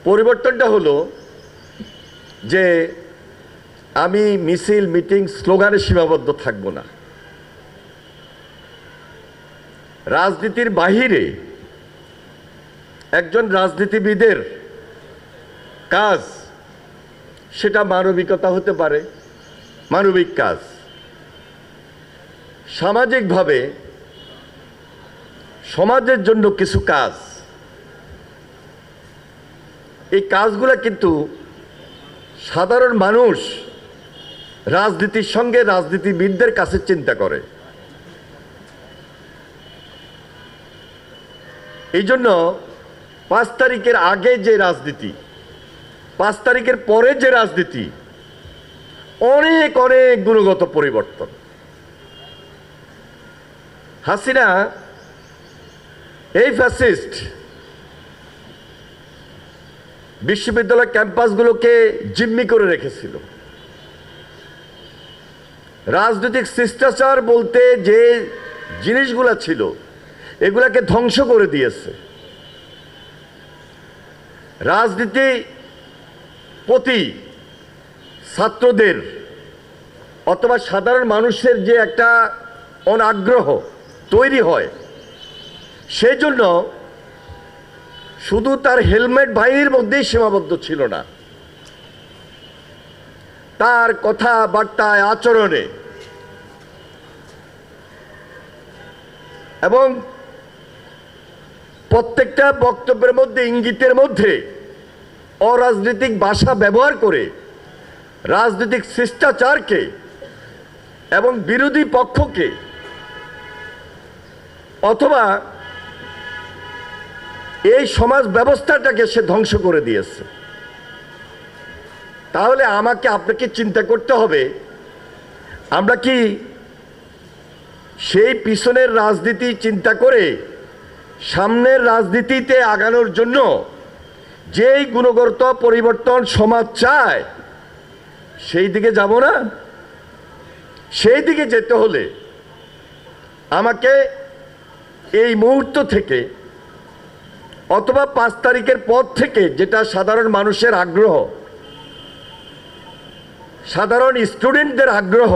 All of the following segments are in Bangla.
পরিবর্তনটা হলো যে আমি মিছিল, মিটিং, স্লোগানে সীমাবদ্ধ থাকব না। রাজনীতির বাহিরে একজন রাজনীতিবিদের কাজ, সেটা মানবিকতা হতে পারে, মানবিক কাজ। সামাজিকভাবে সমাজের জন্য কিছু কাজ, এই কাজগুলো কিন্তু সাধারণ মানুষ রাজনীতির সঙ্গে রাজনীতিবিদদের কাছে চিন্তা করে। এই জন্য 5 তারিখের আগে যে রাজনীতি, 5 তারিখের পরে যে রাজনীতি, অনেক অনেক গুণগত পরিবর্তন। হাসিনা এই ফ্যাসিস্ট বিশ্ববিদ্যালয় ক্যাম্পাসগুলোকে জিম্মি করে রেখেছিল। রাজনৈতিক শিষ্টাচার বলতে যে জিনিসগুলো ছিল, এগুলাকে ধ্বংস করে দিয়েছে। রাজনীতি প্রতি ছাত্রদের অথবা সাধারণ মানুষের যে একটা অনাগ্রহ তৈরি হয়, সেই জন্য শুধু তার হেলমেট বাহিনীর মধ্যেই সীমাবদ্ধ ছিল না, তার কথাবার্তায়, আচরণে এবং প্রত্যেকটা বক্তব্যের মধ্যে, ইঙ্গিতের মধ্যে অরাজনৈতিক ভাষা ব্যবহার করে রাজনৈতিক শিষ্টাচারকে এবং বিরোধী পক্ষকে অথবা এই সমাজ ব্যবস্থাটাকে সে ধ্বংস করে দিয়েছে। তাহলে আমাকে আপনাকে চিন্তা করতে হবে, আমরা কি সেই পিছনের রাজনীতি চিন্তা করে সামনের রাজনীতিতে আগানোর জন্য যেই গুণগত পরিবর্তন সমাজ চায় সেই দিকে যাব না? সেই দিকে যেতে হলে আমাকে এই মুহূর্ত থেকে অথবা 5 তারিখের পর থেকে, যেটা সাধারণ মানুষের আগ্রহ, সাধারণ স্টুডেন্টদের আগ্রহ,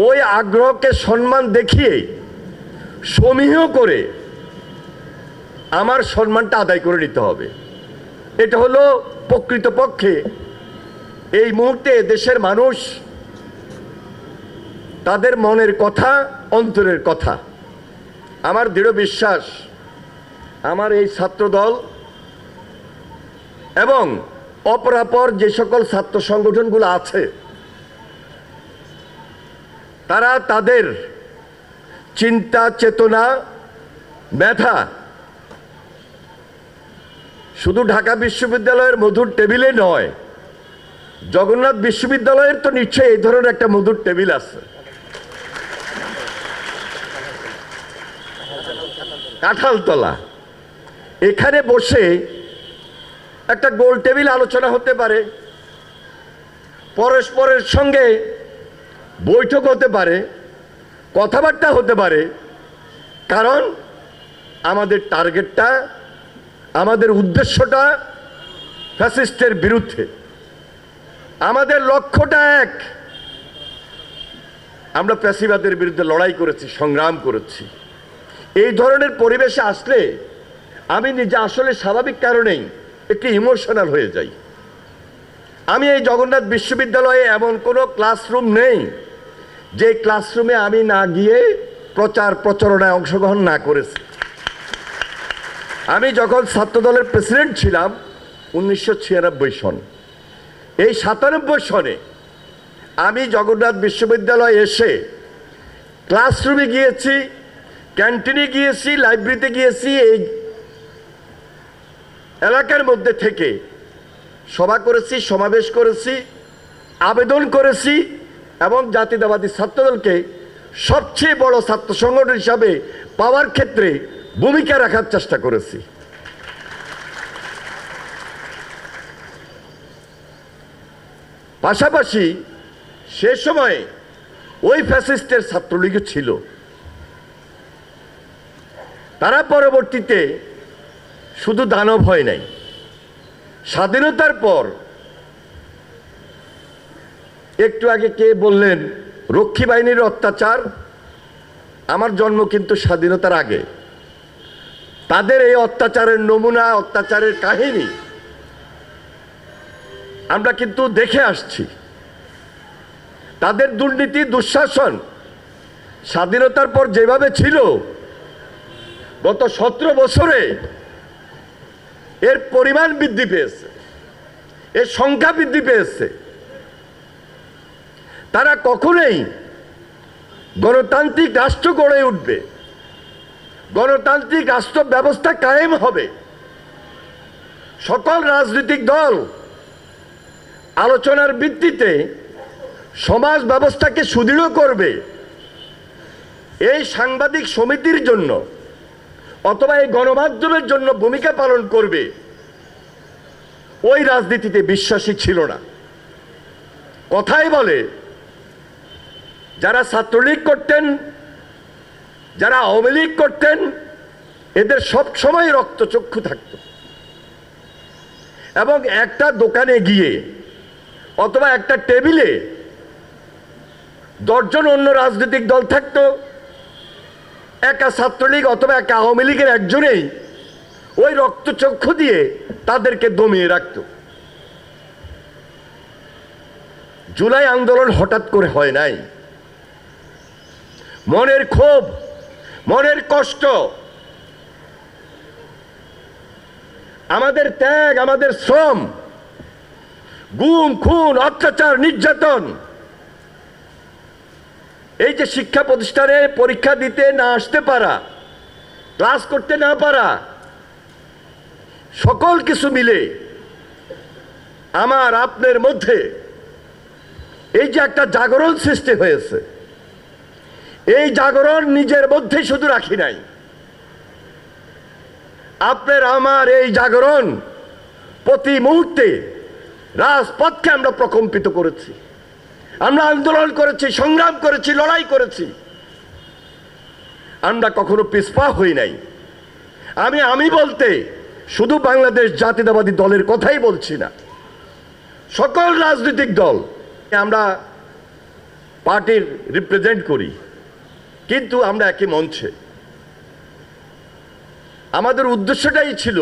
ওই আগ্রহকে সম্মান দেখিয়ে সমীহ করে আমার সম্মানটা আদায় করে নিতে হবে। এটা হলো প্রকৃতপক্ষে এই মুহূর্তে দেশের মানুষ তাদের মনের কথা, অন্তরের কথা। আমার দৃঢ় বিশ্বাস, আমার এই ছাত্রদল এবং অপরাপর যে সকল ছাত্র সংগঠনগুলো আছে, তারা তাদের চিন্তা, চেতনা, মেধা শুধু ঢাকা বিশ্ববিদ্যালয়ের মধুর টেবিলে নয়, জগন্নাথ বিশ্ববিদ্যালয়ের তো নিশ্চয়ই এই ধরনের একটা মধুর টেবিল আছে, কাঁঠালতলা। এখানে বসে একটা গোল টেবিল আলোচনা হতে পারে, পরস্পরের সঙ্গে বৈঠক হতে পারে, কথাবার্তা হতে পারে। কারণ আমাদের টার্গেটটা, আমাদের উদ্দেশ্যটা ফ্যাসিস্টের বিরুদ্ধে, আমাদের লক্ষ্যটা এক। আমরা ফ্যাসিবাদের বিরুদ্ধে লড়াই করেছি, সংগ্রাম করেছি। এই ধরনের পরিবেশে আসলে আমি নিজে আসলে স্বাভাবিক কারণেই একটু ইমোশনাল হয়ে যাই। আমি এই জগন্নাথ বিশ্ববিদ্যালয়ে এমন কোনো ক্লাসরুম নেই যে ক্লাসরুমে আমি না গিয়ে প্রচার প্রচারণায় অংশগ্রহণ না করেছি। আমি যখন ছাত্রদলের প্রেসিডেন্ট ছিলাম 1996 সন, এই 97 সনে আমি জগন্নাথ বিশ্ববিদ্যালয়ে এসে ক্লাসরুমে গিয়েছি, ক্যান্টিনে গিয়েছি, লাইব্রেরিতে গিয়েছি, এই এলাকার মধ্যে থেকে সভা করেছি, সমাবেশ করেছি, আবেদন করেছি এবং জাতীয়তাবাদী ছাত্রদলকে সবচেয়ে বড় ছাত্র সংগঠন হিসাবে পাওয়ার ক্ষেত্রে ভূমিকা রাখার চেষ্টা করেছি। পাশাপাশি সে সময়ে ওই ফ্যাসিস্টের ছাত্রলীগও ছিল। তারা পরবর্তীতে শুধু দানব হয় নাই, স্বাধীনতার পর একটু আগে কে বললেন রক্ষী বাহিনীর অত্যাচার, আমার জন্ম কিন্তু স্বাধীনতার আগে। তাদের এই অত্যাচারের নমুনা, অত্যাচারের কাহিনী আমরা কিন্তু দেখে আসছি। তাদের দুর্নীতি, দুঃশাসন স্বাধীনতার পর যেভাবে ছিল, গত 17 বছরে এর পরিমাণ বৃদ্ধি পেয়েছে, এর সংখ্যা বৃদ্ধি পেয়েছে। তারা কখনোই গণতান্ত্রিক রাষ্ট্র গড়ে উঠবে, গণতান্ত্রিক রাষ্ট্র ব্যবস্থা কায়েম হবে, সকল রাজনৈতিক দল আলোচনার ভিত্তিতে সমাজ ব্যবস্থাকে সুদৃঢ় করবে, এই সাংবাদিক সমিতির জন্য অথবা এই গণমাধ্যমের জন্য ভূমিকা পালন করবে, ওই রাজনীতিতে বিশ্বাসী ছিল না। কথাই বলে যারা ছাত্রলীগ করতেন, যারা আওয়ামী লীগ করতেন, এদের সব সময় রক্তচক্ষু থাকত এবং একটা দোকানে গিয়ে অথবা একটা টেবিলে 10 জন অন্য রাজনৈতিক দল থাকতো, একা ছাত্রলীগ অথবা একা আওয়ামী লীগের একজনেই ওই রক্তচক্ষু দিয়ে তাদেরকে দমিয়ে রাখত। জুলাই আন্দোলন হঠাৎ করে হয় নাই। মনের ক্ষোভ, মনের কষ্ট, আমাদের ত্যাগ, আমাদের শ্রম, গুম খুন, অত্যাচার, নির্যাতন, এই যে শিক্ষা প্রতিষ্ঠানে পরীক্ষা দিতে না আসতে পারা, ক্লাস করতে না পারা, সকল কিছু মিলে আমার আপনার মধ্যে এই যে একটা জাগরণ সৃষ্টি হয়েছে, এই জাগরণ নিজের মধ্যে শুধু রাখি নাই, আপনার আমার এই জাগরণ প্রতি মুহূর্তে রাজপথকে আমরা প্রকম্পিত করেছি, আমরা আন্দোলন করেছি, সংগ্রাম করেছি, লড়াই করেছি, আমরা কখনো পিছপা হই নাই। আমি বলতে শুধু বাংলাদেশ জাতীয়তাবাদী দলের কথাই বলছি না, সকল রাজনৈতিক দল আমরা পার্টির রিপ্রেজেন্ট করি, কিন্তু আমরা একই মঞ্চে। আমাদের উদ্দেশ্যটাই ছিল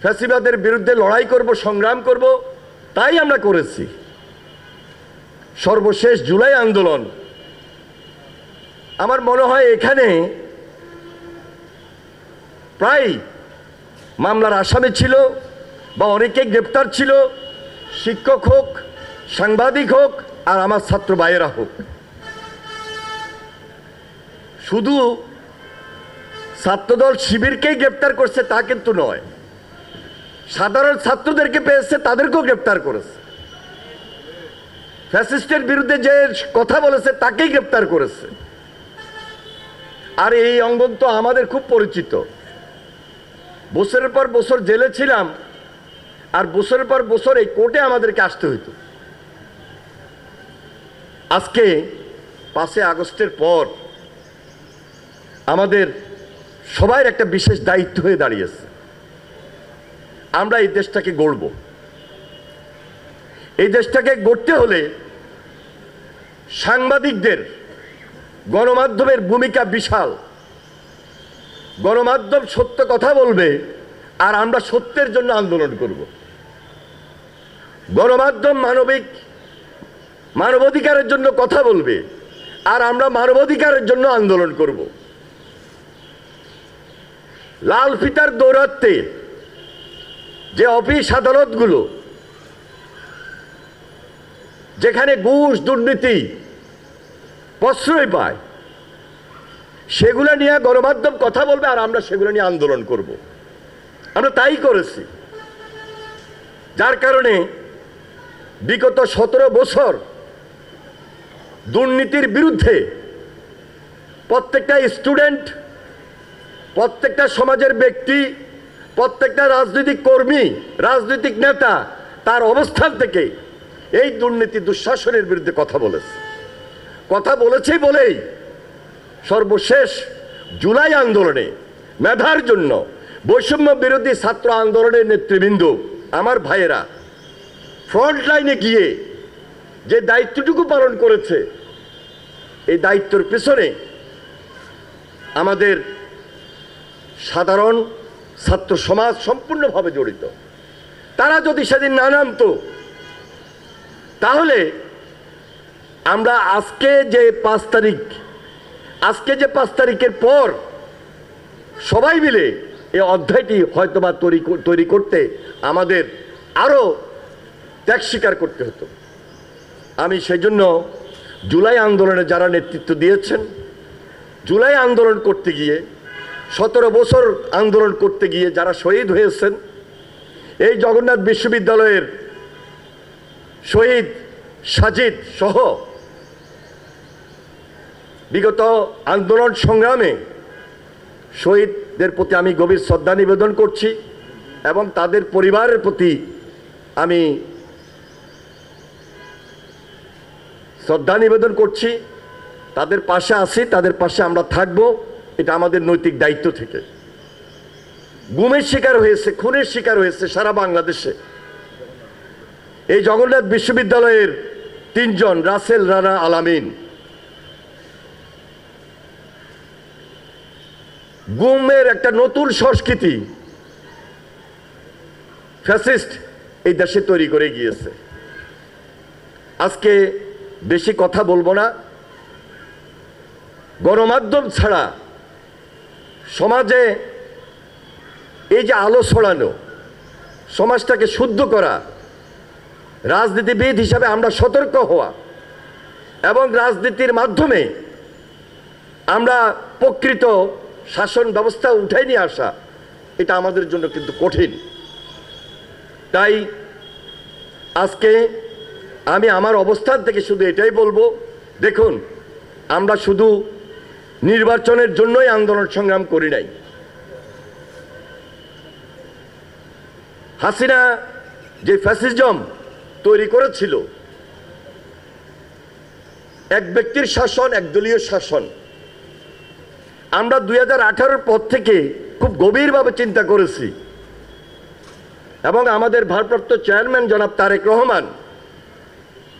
ফ্যাসিবাদের বিরুদ্ধে লড়াই করব, সংগ্রাম করব, তাই আমরা করেছি। সর্বশেষ জুলাই আন্দোলন, আমার মনে হয় এখানে প্রায় মামলার আসামি ছিল বা অনেকে গ্রেপ্তার ছিল, শিক্ষক হোক, সাংবাদিক হোক, আর আমার ছাত্র ভাইয়েরা হোক। শুধু ছাত্রদল শিবিরকেই গ্রেপ্তার করছে তা কিন্তু নয়, সাধারণ ছাত্রদেরকে পেয়েছে, তাদেরকেও গ্রেপ্তার করেছে। ফ্যাসিস্টের বিরুদ্ধে যে কথা বলেছে তাকেই গ্রেপ্তার করেছে। আর এই অঙ্গন তো আমাদের খুব পরিচিত, বছরের পর বছর জেলে ছিলাম, আর বছরের পর বছর এই কোর্টে আমাদেরকে আসতে হইতো। আজকে 5 আগস্টের পর আমাদের সবার একটা বিশেষ দায়িত্ব হয়ে দাঁড়িয়েছে, আমরা এই দেশটাকে গড়ব। এই দেশটাকে গড়তে হলে সাংবাদিকদের, গণমাধ্যমের ভূমিকা বিশাল। গণমাধ্যম সত্য কথা বলবে আর আমরা সত্যের জন্য আন্দোলন করব। গণমাধ্যম মানবাধিকারের জন্য কথা বলবে আর আমরা মানবাধিকারের জন্য আন্দোলন করব। লাল ফিতার দৌরাত্মে যে অফিস আদালতগুলো, যেখানে ঘুষ দুর্নীতি প্রশ্রয় পায়, সেগুলো নিয়ে গণমাধ্যম কথা বলবে আর আমরা সেগুলো নিয়ে আন্দোলন করব। আমরা তাই করেছি। যার কারণে বিগত 17 বছর দুর্নীতির বিরুদ্ধে প্রত্যেকটা স্টুডেন্ট, প্রত্যেকটা সমাজের ব্যক্তি, প্রত্যেকটা রাজনৈতিক কর্মী, রাজনৈতিক নেতা তার অবস্থান থেকে এই দুর্নীতি দুঃশাসনের বিরুদ্ধে কথা বলেছে বলেই সর্বশেষ জুলাই আন্দোলনে মেধার জন্য, বৈষম্য বিরোধী ছাত্র আন্দোলনের নেতৃবৃন্দ, আমার ভাইয়েরা, ফ্রন্ট লাইনে গিয়ে যে দায়িত্বটুকু পালন করেছে, এই দায়িত্বের পেছনে আমাদের সাধারণ ছাত্র সমাজ সম্পূর্ণভাবে জড়িত। তারা যদি সেদিন না নামতো, তাহলে আমরা আজকে যে 5 তারিখের পর সবাই মিলে এই অধ্যায়টি হয়তোবা তৈরি করতে আমাদের আরো ত্যাগ স্বীকার করতে হতো। আমি সেই জন্য জুলাই আন্দোলনে যারা নেতৃত্ব দিয়েছেন, জুলাই আন্দোলন করতে গিয়ে 17 বছর আন্দোলন করতে গিয়ে যারা শহীদ হয়েছেন, এই জগন্নাথ বিশ্ববিদ্যালয়ের শহীদ সাজিদ সহ বিগত আন্দোলন সংগ্রামে শহীদদের প্রতি আমি গভীর শ্রদ্ধা নিবেদন করছি এবং তাদের পরিবারের প্রতি আমি শ্রদ্ধা নিবেদন করছি। তাদের পাশে আছি, তাদের পাশে আমরা থাকব, এটা আমাদের নৈতিক দায়িত্ব থেকে। গুমের শিকার হয়েছে, খুনের শিকার হয়েছে সারা বাংলাদেশে এই জগন্নাথ বিশ্ববিদ্যালয়ের 3 জন, রাসেল রানা আলামিন। গুমের একটা নতুন সংস্কৃতি ফ্যাসিস্ট এই দেশে তৈরি করে গিয়েছে। আজকে বেশি কথা বলবো না। গণমাধ্যম ছাড়া সমাজে এই যে আলো ছড়ানো, সমাজটাকে শুদ্ধ করা, রাজনীতিবিদ হিসাবে আমরা সতর্ক হওয়া এবং রাজনীতির মাধ্যমে আমরা প্রকৃত শাসন ব্যবস্থা উঠাই নিয়ে আসা, এটা আমাদের জন্য কিন্তু কঠিন। তাই আজকে আমি আমার অবস্থান থেকে শুধু এটাই বলবো, দেখুন, আমরা শুধু নির্বাচনের জন্যই আন্দোলন সংগ্রাম করি নাই। হাসিনা যে ফ্যাসিজম তৈরি করেছিল, এক ব্যক্তির শাসন, একদলীয় শাসন, আমরা 2018 পর থেকে খুব গভীরভাবে চিন্তা করেছি এবং আমাদের ভারপ্রাপ্ত চেয়ারম্যান জনাব তারেক রহমান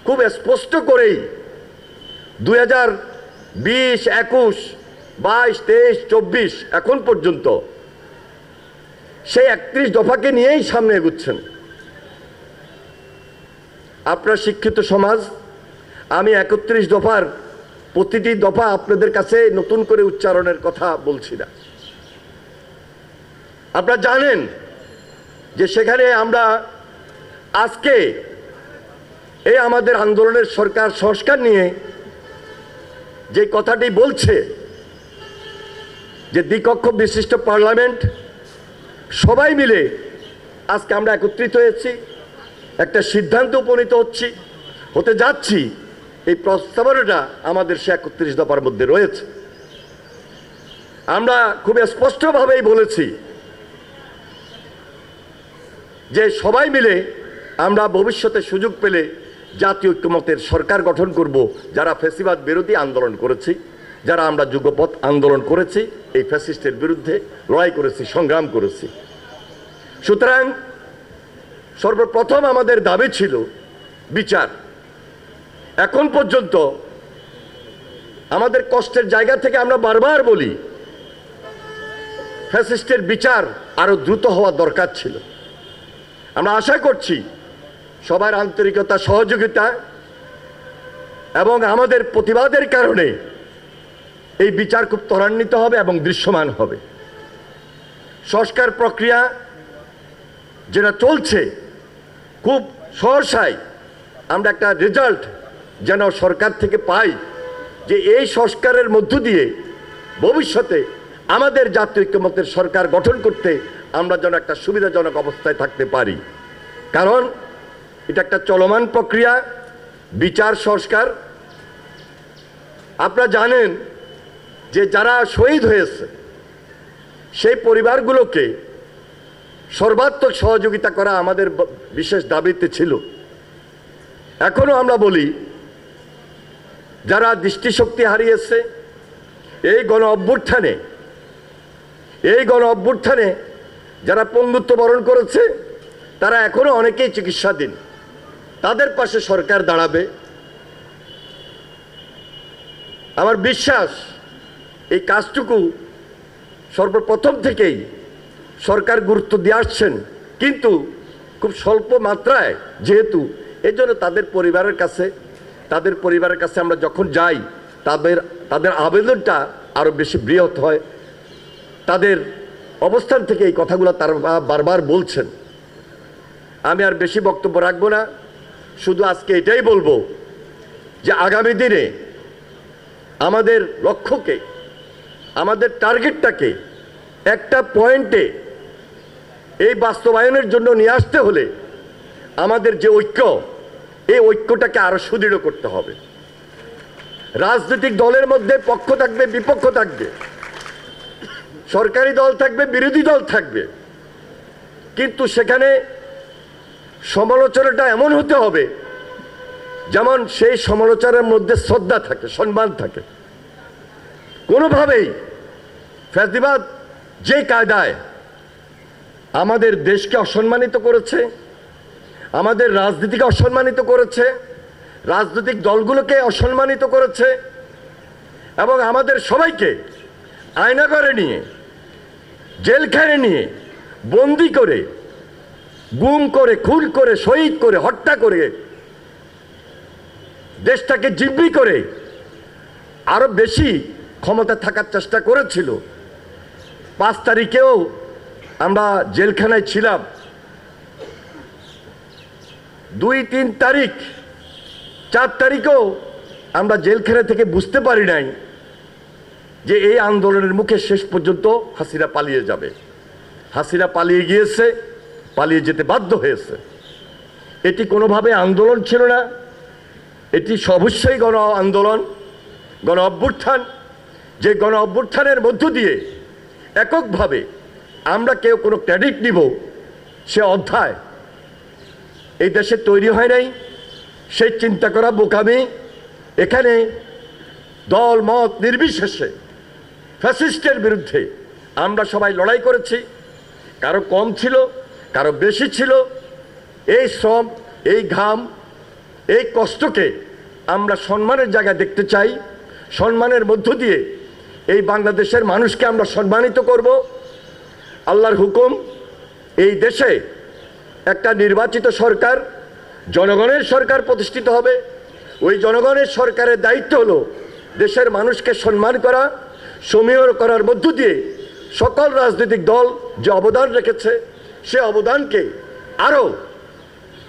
খুব স্পষ্ট করেই 2020, 21, 22, 23, 24 এখন পর্যন্ত সেই 31 দফাকে নিয়েই সামনে এগুচ্ছেন। আপনারা শিক্ষিত সমাজ, আমি 31 দফার প্রতিটি দফা আপনাদের কাছে নতুন করে উচ্চারণের কথা বলছি না। আপনারা জানেন যে সেখানে আমরা আজকে এই আমাদের আন্দোলনের সরকার সংস্কার নিয়ে যে কথাটি বলছে যে দ্বিকক্ষ বিশিষ্ট পার্লামেন্ট, সবাই মিলে আজকে আমরা একত্রিত হয়েছি, একটা সিদ্ধান্ত উপনীত হতে যাচ্ছি। এই প্রস্তাবনাটা আমাদের সে 31 দফার মধ্যে রয়েছে। আমরা খুব স্পষ্টভাবেই বলেছি যে সবাই মিলে আমরা ভবিষ্যতে সুযোগ পেলে জাতীয় ঐক্যমতের সরকার গঠন করব, যারা ফ্যাসিবাদ বিরোধী আন্দোলন করেছি, যারা আমরা যুগপৎ আন্দোলন করেছি, এই ফ্যাসিস্টের বিরুদ্ধে লড়াই করেছি, সংগ্রাম করেছি। সুতরাং সর্বপ্রথম আমাদের দাবি ছিল বিচার। এখন পর্যন্ত আমাদের কষ্টের জায়গা থেকে আমরা বারবার বলি ফ্যাসিস্টের বিচার আরো দ্রুত হওয়া দরকার ছিল। আমরা আশা করছি সবার আন্তরিকতা, সহযোগিতা এবং আমাদের প্রতিবাদের কারণে এই বিচার খুব ত্বরান্বিত হবে এবং দৃশ্যমান হবে। সংস্কার প্রক্রিয়া যেটা চলছে, খুব সহসাই আমরা একটা রেজাল্ট যেন সরকার থেকে পাই, যে এই সংস্কারের মধ্য দিয়ে ভবিষ্যতে আমাদের জাতীয় ঐক্যমতের সরকার গঠন করতে আমরা যেন একটা সুবিধাজনক অবস্থায় থাকতে পারি। কারণ এটা একটা চলমান প্রক্রিয়া, বিচার সংস্কার। আপনারা জানেন যে যারা শহীদ হয়েছে সেই পরিবারগুলোকে সর্বাত্মক সহযোগিতা করা আমাদের বিশেষ দাবিতে ছিল। এখনো আমরা বলি, যারা দৃষ্টিশক্তি হারিয়েছে এই গণ অভ্যুত্থানে যারা পঙ্গুত্ব বরণ করেছে তারা এখনো অনেকেই চিকিৎসাধীন, তাদের পাশে সরকার দাঁড়াবে। আমার বিশ্বাস এই কাজটুকু সর্বপ্রথম থেকেই সরকার গুরুত্ব দিয়ে আসছেন, কিন্তু খুব স্বল্প মাত্রায়, যেহেতু এই জন্য তাদের পরিবারের কাছে আমরা যখন যাই তাদের আবেদনটা আরো বেশি বৃহৎ হয়। তাদের অবস্থান থেকে এই কথাগুলো তারা বারবার বলছেন। আমি আর বেশি বক্তব্য রাখবো না, শুধু আজকে এটাই বলবো যে আগামী দিনে আমাদের লক্ষ্যকে, আমাদের টার্গেটটাকে একটা পয়েন্টে এই বাস্তবায়নের জন্য নিয়ে আসতে হলে আমাদের যে ঐক্য, এই ঐক্যটাকে আরো সুদৃঢ় করতে হবে। রাজনৈতিক দলের মধ্যে পক্ষ থাকবে, বিপক্ষ থাকবে, সরকারি দল থাকবে, বিরোধী দল থাকবে, কিন্তু সেখানে সমালোচনাটা এমন হতে হবে যেমন সেই সমালোচনার মধ্যে শ্রদ্ধা থাকে, সম্মান থাকে। কোনোভাবেই ফ্যাসিবাদ যে কায়দায় আমাদের দেশকে অসম্মানিত করেছে, আমাদের রাজনীতিকে অসম্মানিত করেছে, রাজনৈতিক দলগুলোকে অসম্মানিত করেছে এবং আমাদের সবাইকে আয়নাঘরে নিয়ে, জেলখানে নিয়ে, বন্দি করে, গুম করে, খুন করে, শহীদ করে, হত্যা করে, দেশটাকে জিম্মি করে আরো বেশি ক্ষমতা থাকার চেষ্টা করেছিল। 5 তারিখেও আমরা জেলখানায় ছিলাম। 2, 3 তারিখ, 4 তারিখেও আমরা জেলখানা থেকে বুঝতে পারি নাই যে এই আন্দোলনের মুখে শেষ পর্যন্ত হাসিনা পালিয়ে যাবে। হাসিনা পালিয়ে গিয়েছে, পালিয়ে যেতে বাধ্য হয়েছে। এটি কোনোভাবে আন্দোলন ছিল না, এটি অবশ্যই গণ আন্দোলন, গণ অভ্যুত্থান। যে গণ অভ্যুত্থানের মধ্য দিয়ে এককভাবে আমরা কেউ কোনো ক্রেডিট নিব, সে অধ্যায় এই দেশে তৈরি হয় নাই। সেই চিন্তা করা বোকামি। এখানে দল মত নির্বিশেষে ফ্যাসিস্টের বিরুদ্ধে আমরা সবাই লড়াই করেছি। কারো কম ছিল, কারো বেশি ছিল। এই শ্রম, এই ঘাম, এই কষ্টকে আমরা সম্মানের জায়গায় দেখতে চাই। সম্মানের মধ্য দিয়ে এই বাংলাদেশের মানুষকে আমরা সম্মানিত করব। আল্লাহর হুকুম, এই দেশে একটা নির্বাচিত সরকার, জনগণের সরকার প্রতিষ্ঠিত হবে। ওই জনগণের সরকারের দায়িত্ব হলো দেশের মানুষকে সম্মান করা, সমীহ করার মধ্য দিয়ে সকল রাজনৈতিক দল যে অবদান রেখেছে সে অবদানকে আরও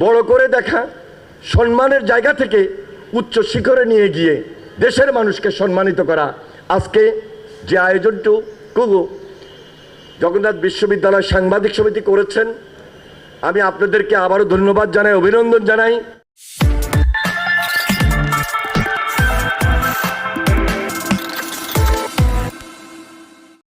বড় করে দেখা, সম্মানের জায়গা থেকে উচ্চ শিখরে নিয়ে গিয়ে দেশের মানুষকে সম্মানিত করা। আজকে যে আয়োজনটুকু জগন্নাথ বিশ্ববিদ্যালয় সাংবাদিক সমিতি করেছেন, আমি আপনাদেরকে আবারও ধন্যবাদ জানাই, অভিনন্দন জানাই।